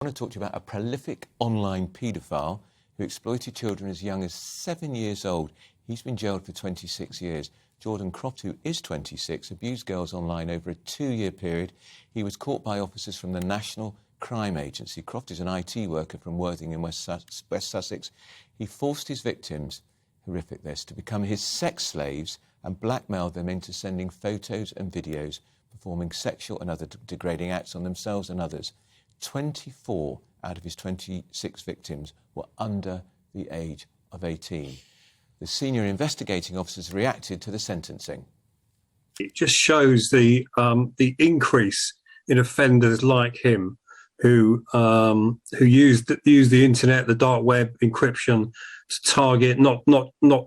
I want to talk to you about a prolific online paedophile who exploited children as young as 7 years old. He's been jailed for 26 years. Jordan Croft, who is 26, abused girls online over a 2-year period. He was caught by officers from the National Crime Agency. Croft is an IT worker from Worthing in West Sussex. He forced his victims, horrific this, to become his sex slaves and blackmailed them into sending photos and videos performing sexual and other degrading acts on themselves and others. 24 out of his 26 victims were under the age of 18. The senior investigating officers reacted to the sentencing. It just shows the increase in offenders like him who use the internet, the dark web, encryption to target not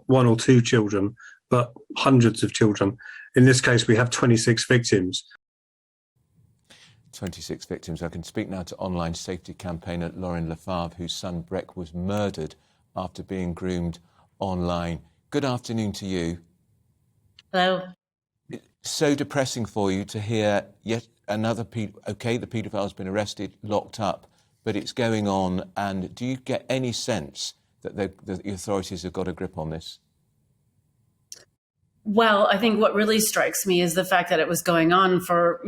one or two children, but hundreds of children. In this case, we have 26 victims. 26 victims. I can speak now to online safety campaigner Lauren Lefavre, whose son Breck was murdered after being groomed online. Good afternoon to you. Hello. It's so depressing for you to hear yet another the paedophile's been arrested, locked up, but it's going on. And do you get any sense that the authorities have got a grip on this? Well, I think what really strikes me is the fact that it was going on for,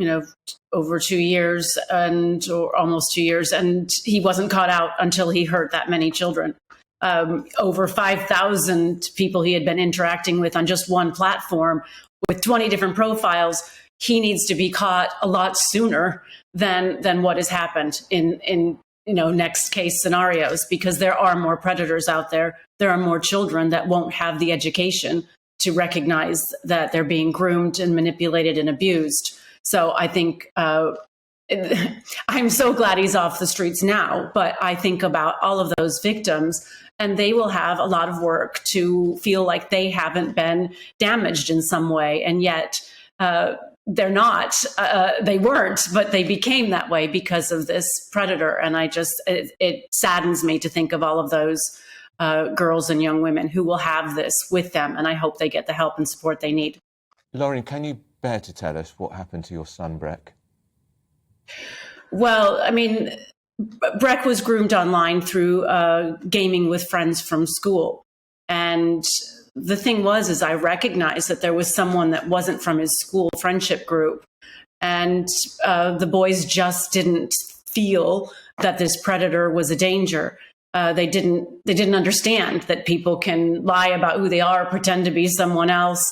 over 2 years or almost 2 years, and he wasn't caught out until he hurt that many children. Over 5,000 people he had been interacting with on just one platform with 20 different profiles. He needs to be caught a lot sooner than what has happened in next case scenarios, because there are more predators out there. There are more children that won't have the education to recognize that they're being groomed and manipulated and abused. So I think I'm so glad he's off the streets now, but I think about all of those victims, and they will have a lot of work to feel like they haven't been damaged in some way. And yet they're not, they weren't, but they became that way because of this predator. And it saddens me to think of all of those girls and young women who will have this with them. And I hope they get the help and support they need. Lauren, can you bear to tell us what happened to your son, Breck? Well, Breck was groomed online through gaming with friends from school. And the thing is I recognized that there was someone that wasn't from his school friendship group. And the boys just didn't feel that this predator was a danger. They didn't understand that people can lie about who they are, pretend to be someone else.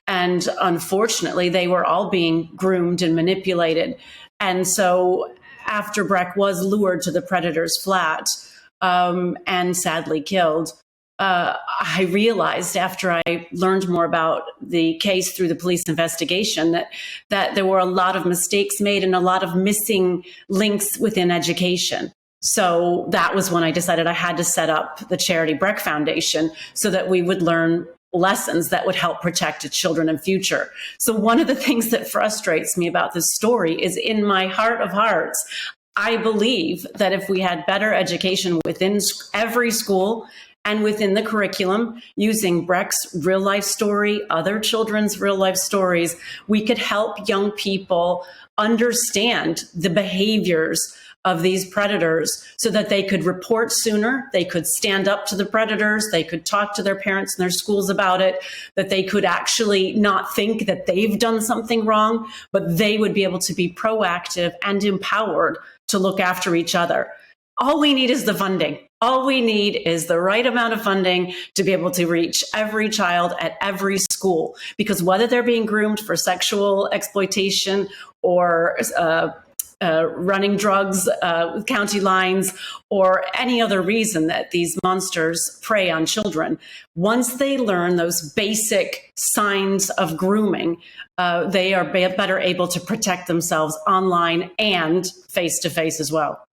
And unfortunately, they were all being groomed and manipulated. And so after Breck was lured to the predator's flat and sadly killed, I realized after I learned more about the case through the police investigation that there were a lot of mistakes made and a lot of missing links within education. So that was when I decided I had to set up the charity Breck Foundation so that we would learn lessons that would help protect the children in future. So one of the things that frustrates me about this story is, in my heart of hearts, I believe that if we had better education within every school and within the curriculum, using Breck's real life story, other children's real life stories, we could help young people understand the behaviors of these predators so that they could report sooner, they could stand up to the predators, they could talk to their parents and their schools about it, that they could actually not think that they've done something wrong, but they would be able to be proactive and empowered to look after each other. All we need is the funding. All we need is the right amount of funding to be able to reach every child at every school, because whether they're being groomed for sexual exploitation or running drugs with county lines, or any other reason that these monsters prey on children, once they learn those basic signs of grooming, they are better able to protect themselves online and face-to-face as well.